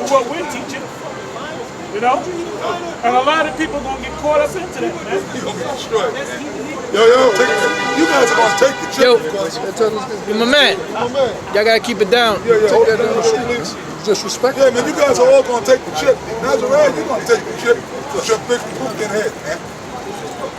what we're teaching. You know? And a lot of people gonna get caught up into that, man. You're gonna get destroyed, man. Yo, you guys are gonna take the chip. Yo, my man. Y'all gotta keep it down. Yeah, hold that down, please. Disrespect. Yeah, man, you guys are all gonna take the chip. Nazareth, you're gonna take the chip with your big pumpkin head, man.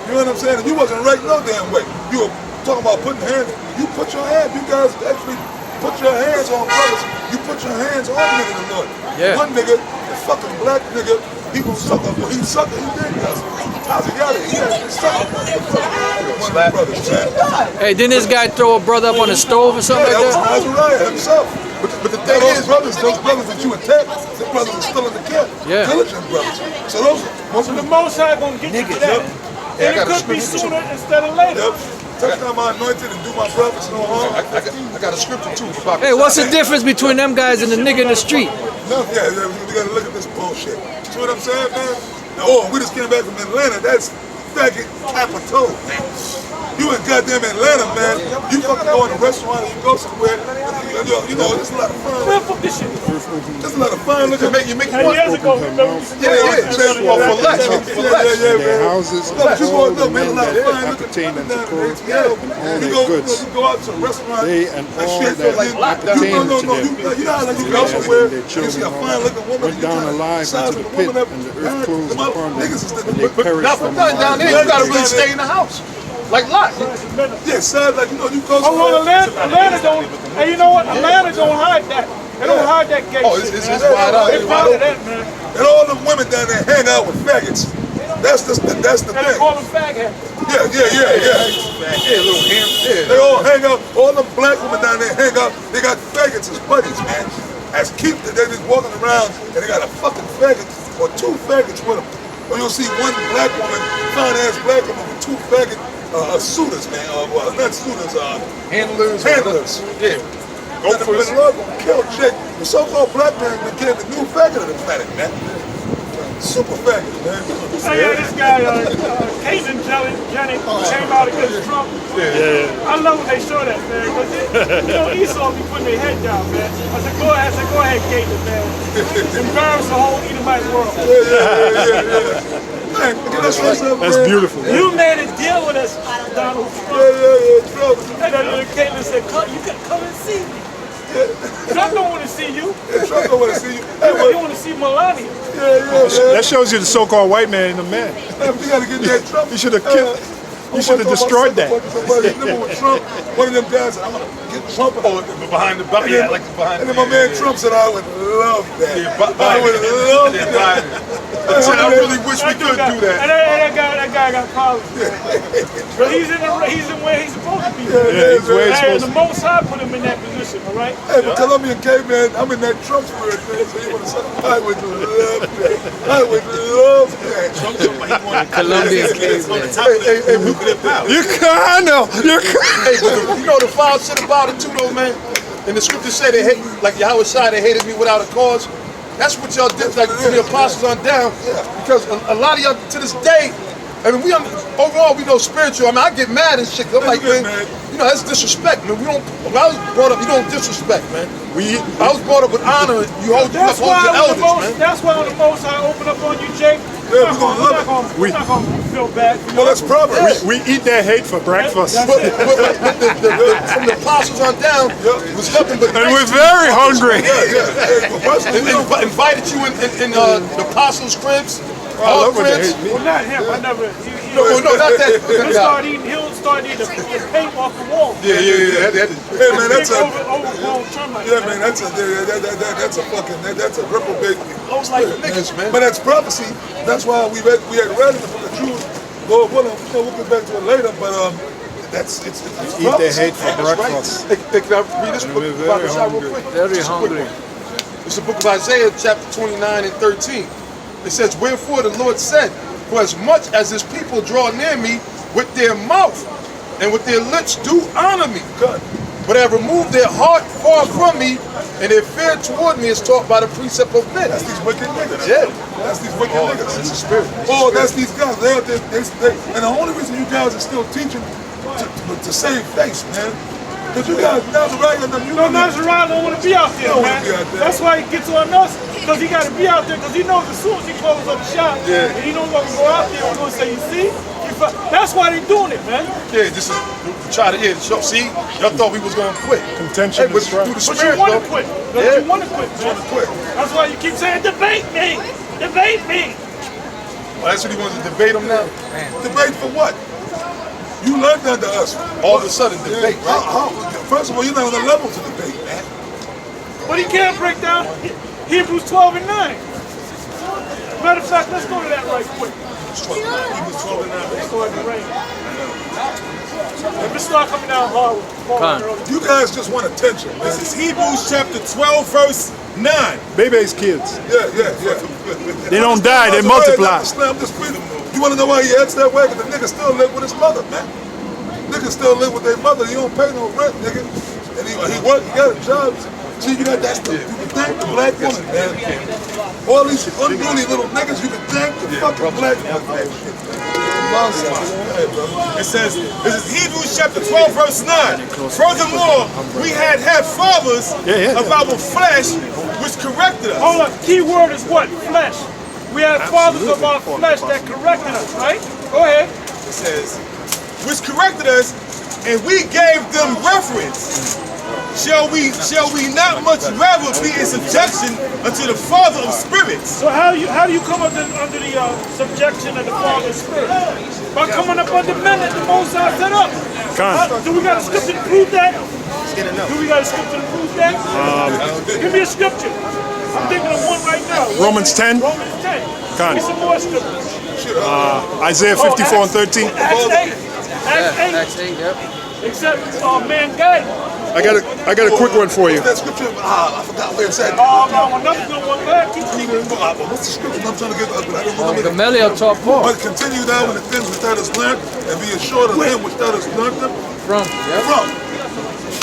You know what I'm saying? And you wasn't right no damn way. You were talking about putting hands. You put your hands. You guys actually put your hands on brothers. You put your hands on niggas in the Lord. Yeah. One nigga, the fucking black nigga, he was sucker. He sucker. He did us. How's he got it? He actually sucker. One of the brothers, man. Hey, didn't this guy throw a brother up on the stove or something Yeah, like that that? was Azariah himself. But the thing is, those brothers that you attacked, the brothers are still in the camp. Yeah. Diligent brothers. So those most of The the Most High gonna get you to that. And it could be sooner instead of later. touch down my anointed and do my brothers no harm. I got a scripture too. About Hey, what's the difference between them guys and the nigga in the street? No, yeah, we gotta look at this bullshit. See what I'm saying, man? Oh, we just came back from Atlanta. That's faggot capital, man. You in goddamn Atlanta, man. You fucking go in a restaurant and you go somewhere. You know, there's a lot of fun. Where fuck this shit? There's a lot of fun. Look at you make 10 years ago, remember? for less. Their houses, all the men that appertain unto Korah, and all their goods. You go out to a restaurant. They and all shit that feels appertain no, to them. you know how like you go Their somewhere, their you see children a all fine-looking woman, went down alive into the pit, and the earth closed upon them, and they perished Now, from for nothing down there, you gotta really stay in the house. Like Lot. yeah, sad, like, you know, you go Oh, well, somewhere. Atlanta don't, hey, you know what? Atlanta don't hide that. They don't hide that gay Oh, shit, it's man. wide out. They proud of that, man. And all them women down there hang out with faggots. That's the And they thing. call them fag heads. Yeah. Yeah, little ham. They all hang out. All them black women down there hang out. They got faggots as buddies, man. As keep that they just walking around and they got a fucking faggot or two faggots with them. Or you'll see one black woman, fine ass black woman with two faggot suitors, man. Well, not suitors, Handlers. Yeah. Go for it. The Lord gonna kill Jake. The so-called black man became the new faggot of the planet, man. Super faggot, man. Oh yeah, this guy, Cajun Johnny came out against Trump. I love when they show that, man, because you know Esau be putting their head down, man. I said, go ahead, Cajun, man. Embarrass the whole Edomite world. Yeah. Man, that's beautiful. You made a deal with us, Donald Trump. Yeah, Trump. And then Caitlin said, you can come and see me. Trump don't want to see you. Trump don't want to see you. He want to see Melania. Yeah. That shows you the so-called white man in the man. Man, we gotta get that Trump. You should have killed. You should have destroyed that. Remember when Trump, one of them guys said, I'm gonna get Trump. Behind the back. Yeah, like behind. And then my man Trump said, I would love that. I would love that. I really wish we could do that. And that guy got problems. But he's in where he's supposed to be. He's where he's And supposed the Most High put him in that position, all right? Hey, but Colombian caveman, I'm in that Trump spirit, man. So you wanna say, I would love that. I would love that. Colombian caveman. Hey, You can't know. You can't. Hey, but you know the foul shit about it too, though, man. And the scriptures say they hate, like Yahweh Shai, they hated me without a cause. That's what y'all did, like from the apostles on down. Because a lot of y'all to this day, I mean, overall we know spiritual. I mean, I get mad and shit. I'm like, man, you know, that's disrespect, man. When I was brought up, you don't disrespect, man. I was brought up with honor. You hold your elders, man. That's why when the Most High open up on you, Jake, Yeah, we're gonna love it. we're not going to feel bad for you. Well, that's proper. We eat their hate for breakfast. That's But it. from the apostles on down, it was nothing but And we're very hungry. invited you in the apostles' cribs. I love when they cribs. hate me. Well, not him. I never. No, not that. He'll start eating the paint off the wall. Yeah. Hey, man, that's a... Overgrown termite. Yeah, man, that's a fucking, that's a reprobate. I was like, niggas, man. But that's prophecy. That's why we had read in the book of Jude. Lord willing, we'll get back to it later, but it's Eat their hate for breakfast. Hey, can I read this book about Isaiah real quick? Very hungry. It's the book of Isaiah, chapter 29 and 13. It says, wherefore the Lord said, for as much as his people draw near me with their mouth and with their lips do honor me, but have removed their heart far from me, and their fear toward me is taught by the precept of men. That's these wicked niggas. Yeah. That's these wicked niggas. That's the spirit. Oh, that's these guys. They out there, and the only reason you guys are still teaching to save face, man. Because you guys, Nazariah, No, Nazariah don't want to be out there, Don't man. wanna be out there. That's why he gets on us. because he got to be out there because he knows as soon as he closes up shop, and he no longer go out there, we're going to say, you see? That's why they doing it, man. Yeah, this is try to show. See, y'all thought we was gonna quit. Contention Hey, but is right. through the But spirit, you want to though. quit. Yeah. You want to quit, man. That's why you keep saying, debate me. Debate me. Well, that's what he wants to debate him now. Debate for what? You learned under us. All of a sudden, debate. First of all, you're not on the level to debate, man. But he can't break down Hebrews 12 and 9. Matter of fact, let's go to that right quick. He was 12 and 9. Let's go ahead and rain. If it start coming down hard, You guys just want attention, man. This is Hebrews chapter 12, verse 9. Baby's kids. Yeah. They don't die, they That's the way multiply. I slam this freedom. You want to know why he acts that way? Because the nigga still live with his mother, man. Niggas still live with their mother. He don't pay no rent, nigga. And he work, he got a job. See, you got that. You can thank the black woman, man. All these unruly little niggas, you can thank the fucking black woman, man. It says, this is Hebrews chapter 12, verse 9. Furthermore, we had fathers of our flesh which corrected us. hold on. Key word is what? Flesh. We had fathers of our flesh that corrected us, right? Go ahead. It says, which corrected us, and we gave them reverence. Shall we not much rather be in subjection unto the Father of spirits? So how do you come under the subjection of the Father's Spirit? By coming up under men that the Most High set up. Do we got a scripture to prove that? Do we got a scripture to prove that? Give me a scripture. I'm thinking of one right now. Romans 10, Romans 10. Give me some more scriptures. Isaiah 54 and 13. Acts 8. Yep. Except man guide. I got a quick one for you. That scripture, I forgot where it's at. Another good one. Go ahead, keep speaking. What's the scripture I'm trying to get? But I don't remember. Gamaliel taught Paul. But continue thou in the things which thou hast learned, and be assured of him which thou hast learned them From. Yep. from.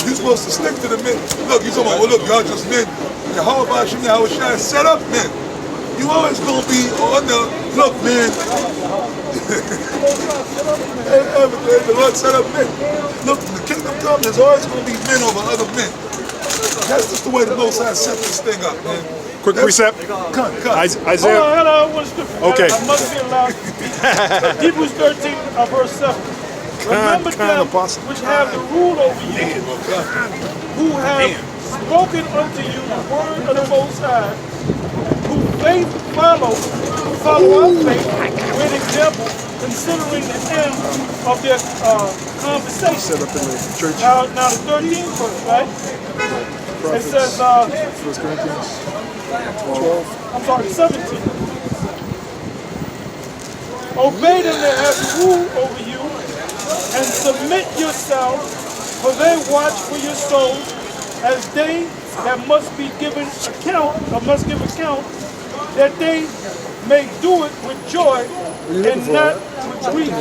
You're supposed to stick to the men. Look, you talking about, well, look, y'all just men. And how about you, how shall I set up men? You always gonna be under, look, man. Everything, the Lord set up men. Look, the kingdom come, there's always gonna be men over other men. That's just the way the Most High set this thing up, man. Quick precept. Cut. Isaiah. Hold on, one scripture. Okay. I must be allowed to speak. Hebrews 13, verse 7. Remember them apostle. which have the rule over you, who have spoken unto you the word of the Most High, who faith follow our faith with example, considering the end of their conversation. Set up in the church. Now the 13th verse, right? It says, 1 Corinthians 12. I'm sorry, 17. Obey them that have rule over you, and submit yourselves, for they watch for your souls, as they that must be given account, or must give account, that they may do it with joy, and not with grief,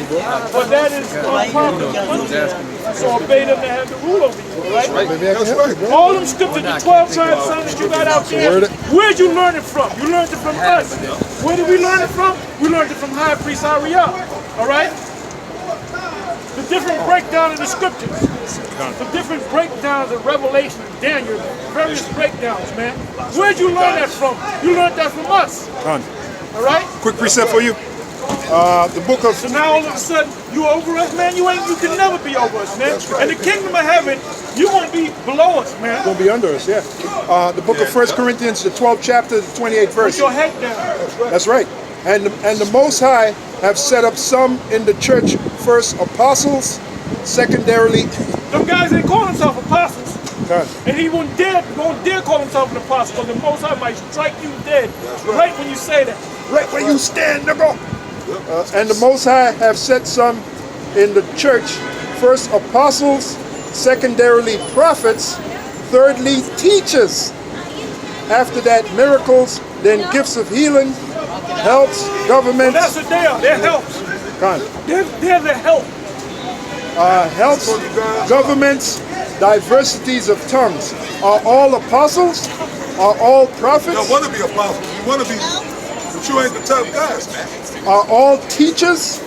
for that is unprofitable unto you. So obey them that have the rule over you, right? That's right. All them scriptures, the 12 tribes son that you got out there, where'd you learn it from? You learned it from us. Where did we learn it from? We learned it from High Priest Ariel, all right? The different breakdown of the scriptures, the different breakdowns of Revelation, Daniel, various breakdowns, man. Where'd you learn that from? You learned that from us, all right? Quick precept for you. The book of So now all of a sudden, you over us, man? You can never be over us, man. And the kingdom of heaven, you won't be below us, man. will be under us, yeah. The book of 1 Corinthians, the 12th chapter, the 28th Put verse. your head down. That's right. And the Most High have set up some in the church, first apostles, secondarily. Them guys ain't call themselves apostles. God. And he won't dare call himself an apostle, because the Most High might strike you dead right when you say that. Right where you stand, nigga. And the Most High have set some in the church, first apostles, secondarily prophets, thirdly teachers. After that, miracles, then gifts of healing, helps, governments. That's what they are. They're helps. God. They're the help. Helps, governments, diversities of tongues. Are all apostles? Are all prophets? You want to be apostles. You want to be, but you ain't the tough guys, man. Are all teachers?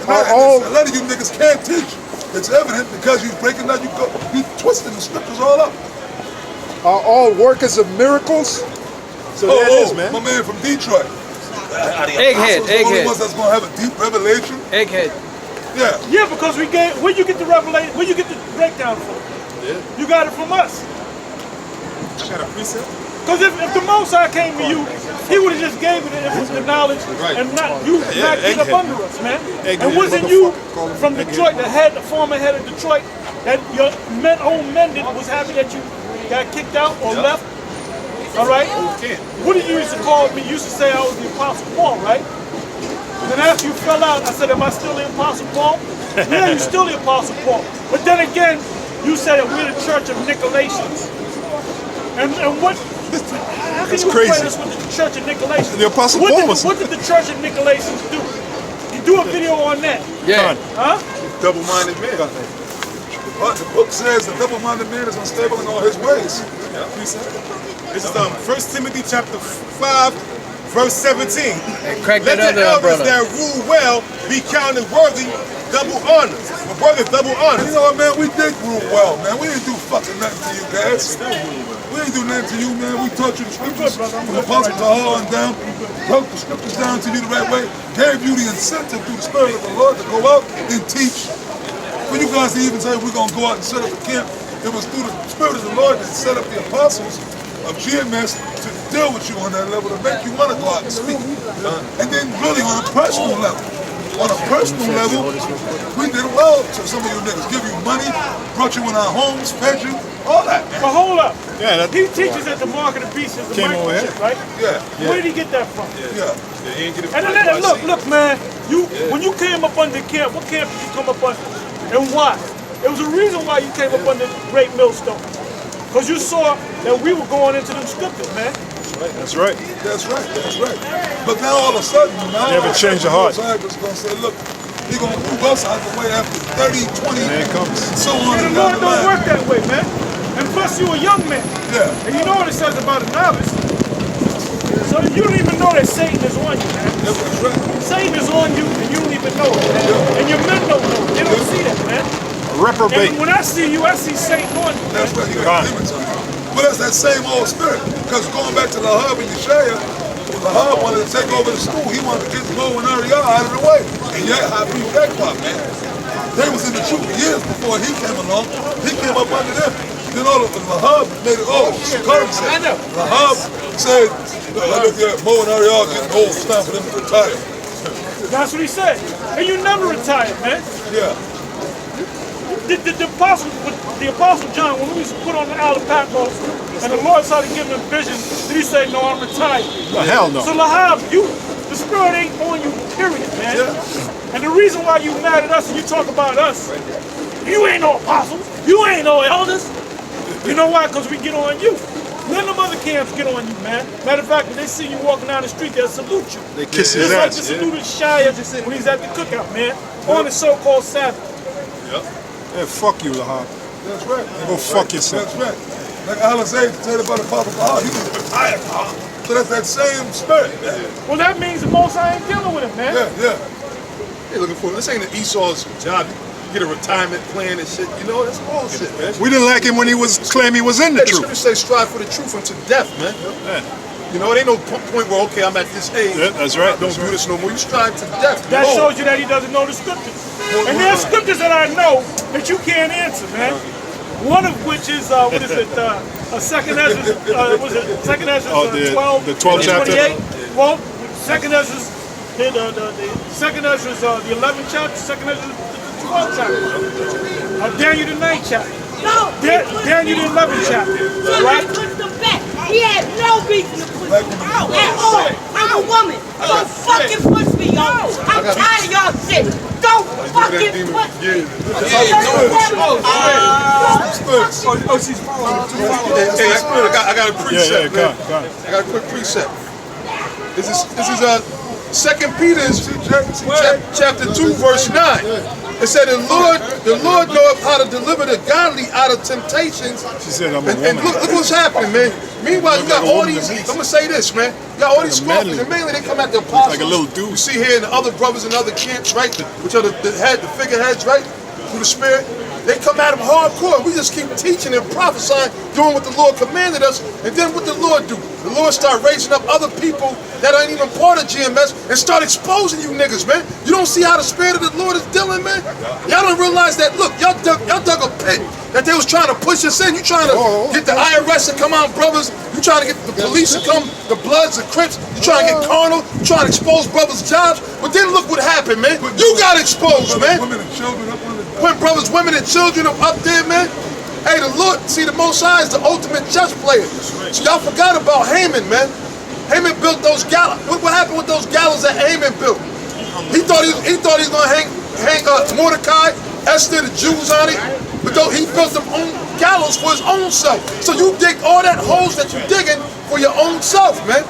Are all A lot of you niggas can't teach. It's evident because you breaking out, you twisting the scriptures all up. workers of miracles? So there it is, man. My man from Detroit. Egghead, The only egghead, ones that's gonna have a deep revelation. egghead. Yeah. Yeah, because we gave. Where you get the revelation? Where you get the breakdown from? Yeah. You got it from us. I got a precept. Because if the Most High came to you, he would have just gave it if it's the knowledge and not you not get up under us, man. And wasn't you from Detroit, the former head of Detroit, that your own mended was happy that you got kicked out or left? All right? What did you used to call me? You used to say I was the Apostle Paul, right? And then after you fell out, I said, am I still the Apostle Paul? Yeah, you're still the Apostle Paul. But then again, you said that we're the Church of Nicolaitans. And what? How can you crazy. equate us with the Church of Nicolaitans? The Apostle What Paul did- was- What did the Church of Nicolaitans do? You do a video on that, Yeah. huh? Double-minded man. But the book says the double-minded man is unstable in all his ways. This is 1 Timothy chapter 5, verse 17. Hey, crack Let that the other elders umbrella. that rule well be counted worthy double honors. My brother, double You honors. know what, man? We did rule well, man. We didn't do fucking nothing to you guys. We didn't do nothing to you, man. We taught you the scriptures from Apostle Tahar on down, broke the scriptures down to you the right way, gave you the incentive through the Spirit of the Lord to go out and teach. For you guys to even say we're going to go out and set up a camp, it was through the Spirit of the Lord that set up the apostles of GMS to deal with you on that level, to make you want to go out and speak. And then really on a personal level. On a personal level, we did well to some of you niggas. Give you money, brought you in our homes, fed you, all that, man. But hold up. Yeah, that- He teaches that the mark of the beast is the Came over microchip, here. right? Yeah, Where did he get that from? yeah. And then look, man. When you came up under camp, what camp did you come up under, and why? There was a reason why you came up under Great Millstone, because you saw that we were going into them scriptures, man. That's right. That's right, that's right. But now all of a sudden, now Never change your heart. Disciples gonna say, look, he's gonna move us out the way after 30, 20, There it comes. and so on And and the down Lord the don't line. work that way, man. And plus, you a young man. Yeah. And you know what it says about a novice. So you don't even know that Satan is on you, man. That's right. Satan is on you, and you don't even know it, man. And your men don't know it. They don't see that, man. Reprobate. And when I see you, I see Satan on you, That's man. right, you got demons on you. But that's that same old spirit. Because going back to Lahab and Yeshaya, Lahab wanted to take over the school. He wanted to get Mo and Ariel out of the way. And yet, Habib Ekbal, man. They was in the truth years before he came along. He came up under them. Then all of the Lahab made it, Shakar said. Lahab said, look at Mo and Ariel getting old. It's time for them to retire. That's what he said. And you never retired, man. Yeah. The Apostle John, when we was put on the Isle of Patmos, and the Lord started giving him visions, did he say, no, I'm retired? Oh, hell no. So Lahab, the spirit ain't on you, period, man. Yeah. And the reason why you mad at us and you talk about us, you ain't no apostles, you ain't no elders. You know why? Because we get on you. None of them other camps get on you, man. Matter of fact, when they see you walking down the street, they'll salute you. They kiss his Just like ass. they saluted Shia when he's at the cookout, man. On the so-called Sabbath. Yeah, fuck you, Lahab. That's right. Go fuck yourself. That's right. Like Alizé said about Apostle Paul, he was retired. So that's that same spirit. Well, that means the Most High ain't dealing with him, man. Yeah. They're looking for this ain't an Esau's job. Get a retirement plan and shit. You know, that's bullshit, man. We didn't like him when he was claiming he was in the The truth. scriptures say strive for the truth unto death, man. You know, it ain't no point where, okay, I'm at this age. Yeah, that's right. Don't do this no more. You strive to death. That man. shows you that he doesn't know the scriptures. And there's scriptures that I know that you can't answer, man. One of which is, what is it, Second Ezra, was it Second Ezra Oh, the 12, 12th chapter? 28? Well, Second Ezra's, the Second Ezra's, the 11th chapter, Second Ezra's, the 12th chapter. Daniel the 9th chapter. No. Daniel the 11th chapter, Somebody right? pushed him back. He had no reason to push me out at all. I'm a woman. Don't fucking push me, y'all. I'm tired of y'all shit. Don't fucking push me. Hey, I got a precept, man. Come on. I got a quick precept. This is 2 Peter chapter 2, verse 9. It said, the Lord knoweth how to deliver the godly out of temptations. She said, I'm a And woman. look what's happening, man. Meanwhile, you got like a all woman these, to me. I'm going to say this, man. You got all these Like a scoffers, manly. and mainly they come at the apostles. Like a little dude. You see here in the other brothers and other camps, right? Which are the figureheads, right? Through the Spirit. They come at them hardcore. We just keep teaching and prophesying, doing what the Lord commanded us. And then what the Lord do? The the Lord start raising up other people that ain't even part of GMS and start exposing you niggas, man. You don't see how the Spirit of the Lord is dealing, man? Y'all don't realize that, look, y'all dug a pit that they was trying to push us in. You trying to get the IRS to come out, brothers. You trying to get the police to come, the Bloods, the Crips. You trying to get carnal. You trying to expose brothers' jobs. But then look what happened, man. You got exposed, man. Women and children up on the When brothers, women, and children up there, man. Hey, the Lord, see, the Most High is the ultimate chess player. So y'all forgot about Haman, man. Haman built those gallows. What happened with those gallows that Haman built? He thought he was gonna hang Mordecai, Esther, the Jews on it, but though he built them own gallows for his own self. So you dig all that holes that you're digging for your own self, man.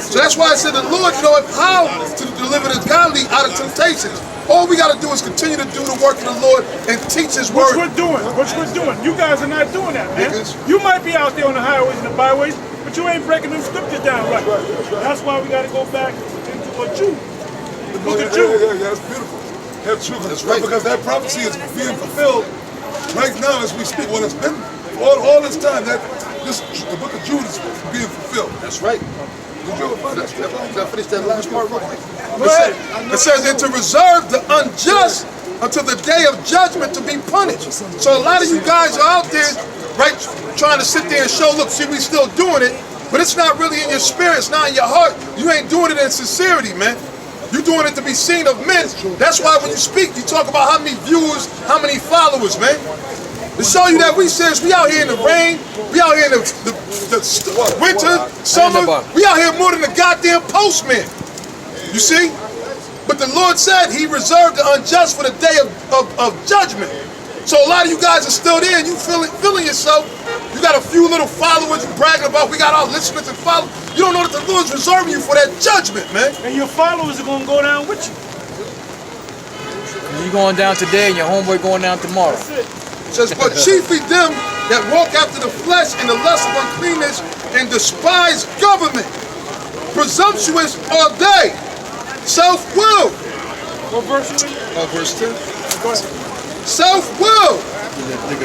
So that's why I said the Lord knoweth how to deliver the godly out of temptations. All we got to do is continue to do the work of the Lord and teach His word. Which we're doing. You guys are not doing that, man. You might be out there on the highways and the byways, but you ain't breaking them scriptures down right. That's why we got to go back into a Jew. The book of Jude. Yeah, that's beautiful. That's true. That's right. Because that prophecy is being fulfilled right now as we speak. Well, it's been all this time that the book of Jude is being fulfilled. That's right. Did you ever find that scripture? Can I finish that last part real quick? It says, and to reserve the unjust until the day of judgment to be punished. So a lot of you guys are out there, right, trying to sit there and show, look, see, we still doing it, but it's not really in your spirit, it's not in your heart. You ain't doing it in sincerity, man. You're doing it to be seen of men. That's why when you speak, you talk about how many viewers, how many followers, man. To show you that we out here in the rain, we out here in the winter, summer, we out here more than the goddamn postman. You see? But the Lord said He reserved the unjust for the day of judgment. So a lot of you guys are still there and you feeling yourself. You got a few little followers you bragging about, we got our listeners and followers. You don't know that the Lord's reserving you for that judgment, man. And your followers are going to go down with you. You going down today and your homeboy going down tomorrow. That's it. It says, but chiefly them that walk after the flesh and the lust of uncleanness and despise government. Presumptuous are they, self-willed. What verse you in? Verse 10. Go ahead. Self-willed.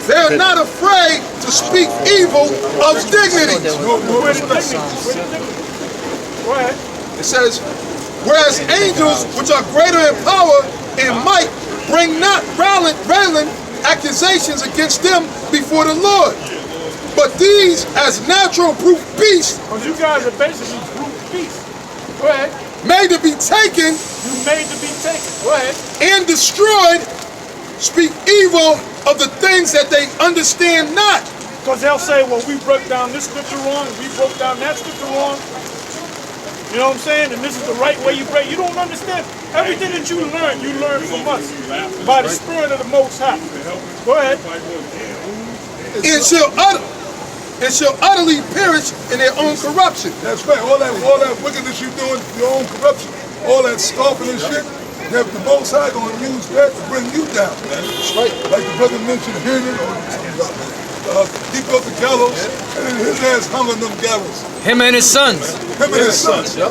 They are not afraid to speak evil of dignity. Where the dignity? Go ahead. It says, whereas angels, which are greater in power and might, bring not railing accusations against them before the Lord. But these, as natural brute beasts, Because you guys are basically brute beasts. Go ahead. made to be taken You made to be taken. Go ahead. and destroyed, speak evil of the things that they understand not. Because they'll say, well, we broke down this scripture wrong, we broke down that scripture wrong. You know what I'm saying? And this is the right way you break. You don't understand. Everything that you learn from us by the Spirit of the Most High. Go ahead. And shall utterly perish in their own corruption. That's right. All that wickedness you doing, your own corruption, all that scoffing and shit, that the Most High gonna use that to bring you down, man. That's right. Like the brother mentioned here, he built the gallows, and then his ass hung on them gallows. Him and his sons. Him and his sons. Yep.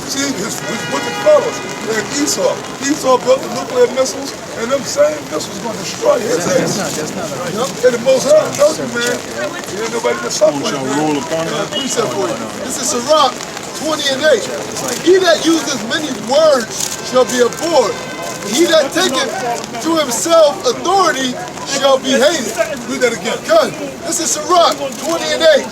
See, his wicked fellows. And Esau. Esau built the nuclear missiles, and them same missiles gonna destroy his ass. That's not right. And the Most High tells you, man, you ain't nobody to suffer with, man. Precept for you. This is Sirach 20 and 8. He that uses many words shall be abhorred. He that taketh to himself authority shall be hated. Read that again. Good. This is Sirach 20 and 8.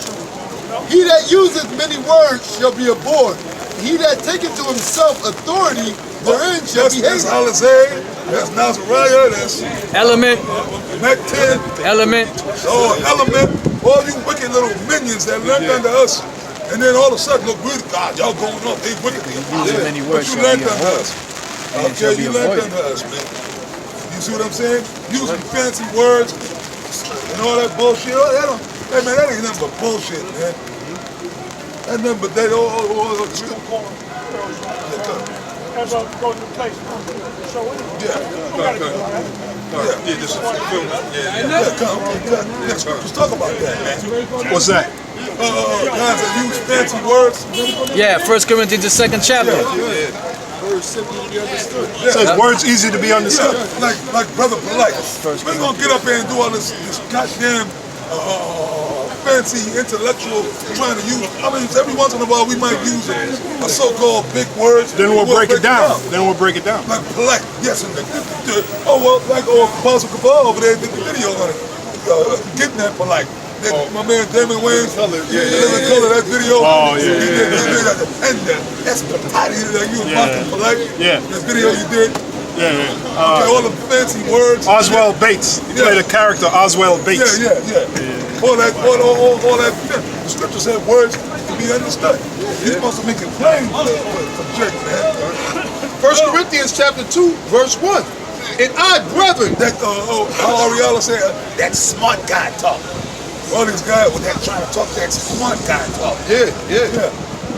He that useth many words shall be abhorred. He that taketh to himself authority therein shall be That's hated. Alizé, that's Nazariah, that's Element. Mac 10, Element. Element, all you wicked little minions that learned under us. And then all of a sudden, look, God, y'all going off, they wicked. many But words you shall learned be under us. Okay, you learned under us, man. You see what I'm saying? Using fancy words and all that bullshit. Oh, hey, man, that ain't nothing but bullshit, man. That's nothing but that. As I go to the place, show it. Yeah, this is film. Yeah, come. Let's talk about that, man. What's that? Guys that use fancy words. Yeah, 1 Corinthians, the 2nd chapter. It says words easy to be understood. Yeah, like Brother Polite. We ain't gonna get up here and do all this goddamn fancy intellectual trying to use. I mean, every once in a while we might use a so-called big word. Then we'll break it down. Then we'll break it down. Like polite, yes, and oh well, like Apostle Cabal over there did the video on it, getting that polite. My man Damon Wayans, Living Color, that video. Oh, yeah. He did that. And that's polite. Like you was mocking polite. Yeah. That video you did. Yeah. Okay, all the fancy words. Oswald Bates. He played a character, Oswald Bates. Yeah. All that. The scripture said words to be understood. You're supposed to make it plain for Jake, man. 1 Corinthians chapter 2, verse 1. And I, brethren, That how Ariella said that smart guy talk. All these guys with that trying to talk that smart guy talk. yeah.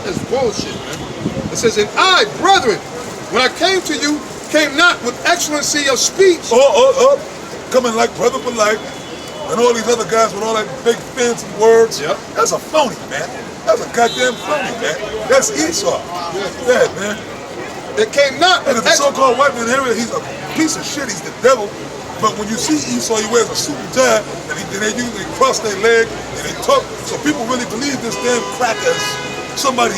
That's bullshit, man. It says, and I, brethren, when I came to you, came not with excellency of speech. Coming like Brother Polite and all these other guys with all that big fancy words. Yep. That's a phony, man. That's a goddamn phony, man. That's Esau. Yeah, man. It came not And with if the so-called white man here, he's a piece of shit. He's the devil. But when you see Esau, he wears a suit and tie, and they usually cross their leg and they talk. So people really believe this damn cracker is somebody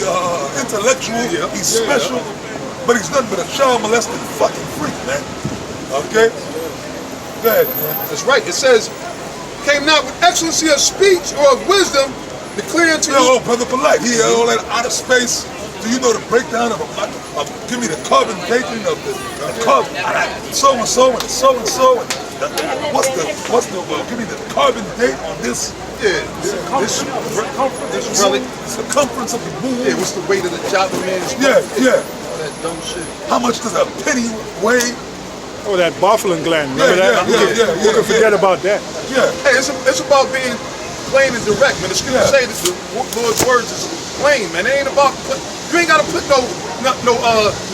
intellectual. He's special, but he's nothing but a child molesting fucking freak, man. Okay? Go ahead, man. That's right. It says, came not with excellency of speech or of wisdom, declaring to you. Oh, Brother Polite, he had all that outer space. Do you know the breakdown of give me the carbon dating of the carbon, so and so and so and so, and what's the give me the carbon date on this? Yeah, This really, circumference of the moon. yeah, what's the weight of the Java man's Yeah. all that dumb shit. How much does a penny weigh? Oh, that Bartholin gland. Remember that? Who can forget about that? Yeah. Hey, it's about being plain and direct, man. The scripture say that the Lord's words is plain, man. It ain't about you ain't gotta put no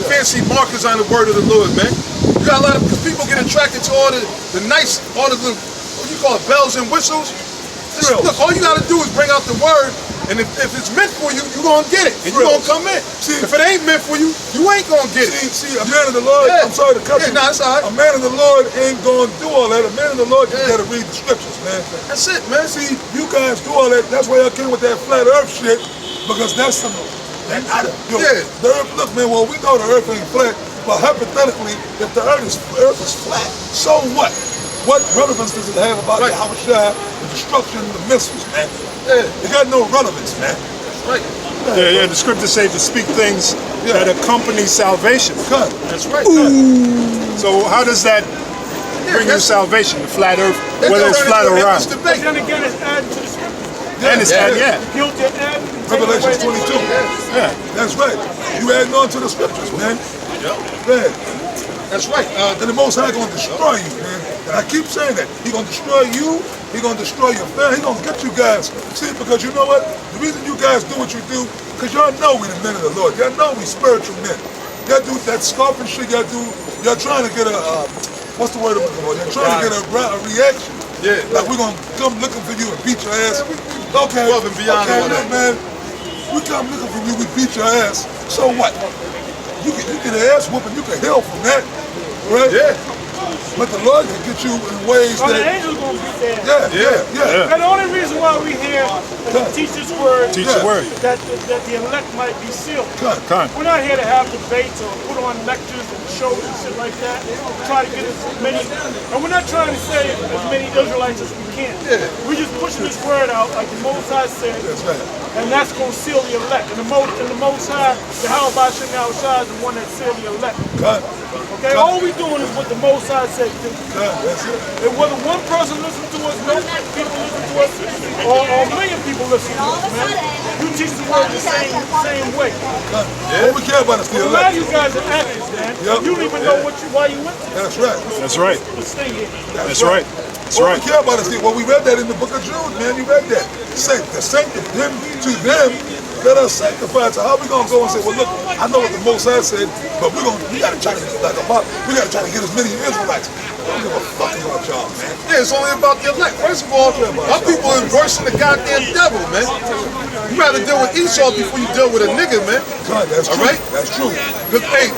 fancy markers on the word of the Lord, man. You got a lot of people get attracted to all the nice, all of the what you call it, bells and whistles. Just, look, all you gotta do is bring out the word, and if it's meant for you, you gonna get it, and you gonna come in. If it ain't meant for you, you ain't gonna get it. See, a man of the Lord. I'm sorry to cut you. Nah, that's all right. A man of the Lord ain't gonna do all that. A man of the Lord just gotta read the scriptures, man. That's it, man. See, you guys do all that. That's why y'all came with that flat Earth shit, because that's some. The earth, look, man. Well, we know the earth ain't flat, but hypothetically, if the earth is flat, so what? What relevance does it have about the Yahushua, the destruction, the missiles, man? It got no relevance, man. Right. Yeah, the scriptures say to speak things that accompany salvation. Cut. That's right. So how does that bring you salvation? The flat earth, whether it's flat or round. But then again, it's added to the scripture. And it's Guilty of adding. Revelation 22. Yeah. That's right. You adding on to the scriptures, man. Man. That's right. And the Most High gonna destroy you, man. And I keep saying that. He gonna destroy you. He gonna destroy your family. He gonna get you guys. See, because you know what? The reason you guys do what you do, because y'all know we the men of the Lord. Y'all know we spiritual men. Y'all do that scoffing shit y'all do. Y'all trying to get a, what's the word I'm looking for? Y'all trying to get a reaction. Yeah. Like we're gonna come looking for you and beat your ass. Okay. Above and beyond all that. Look, man. We come looking for you, we beat your ass. So what? You get an ass whooping, you can heal from that. Right? Yeah. But the Lord can get you in ways The that. angels gonna beat that. Yeah. And the only reason why we here to teach this word, Teach the word. that the elect might be sealed. Con. We're not here to have debates or put on lectures and shows and shit like that. Try to get as many, and we're not trying to save as many Israelites as we can. We're just pushing this word out like the Most High said, That's right. and that's gonna seal the elect. And the Most High, the Yahweh Shem Yahushua is the one that sealed the elect. Cut. Okay, all we doing is what the Most High said to do. That's it. And whether one person listens to us, no people listen to us, or a million people listen to us, man. You teach the word the same way. All we care about is the A lot of elect. you guys are actors, man. Yep. You don't even know why you went there. That's right. That's right. But stay here. That's right. That's All right. we care about is the, well, we read that in the book of Jude, man. You read that. Say the sanctify to them that are sanctified. So how we gonna go and say, well, look, I know what the Most High said, but we gotta try to get we gotta try to get as many Israelites. I don't give a fuck about y'all, man. Yeah, it's only about the elect. First of all, our people are worse than the goddamn devil, man. You rather deal with Esau before you deal with a nigga, man. God, that's All true. right? That's true. Because, hey,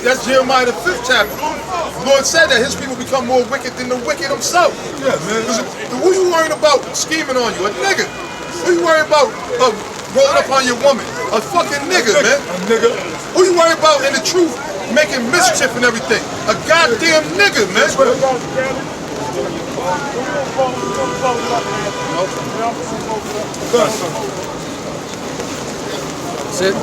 that's Jeremiah the 5th chapter. The Lord said that his people become more wicked than the wicked himself. Yeah, man. Who you worrying about scheming on you? A nigga. Who you worry about rolling up on your woman? A fucking nigga, man. A nigga. Who you worry about in the truth making mischief and everything? A goddamn nigga, man. That's it.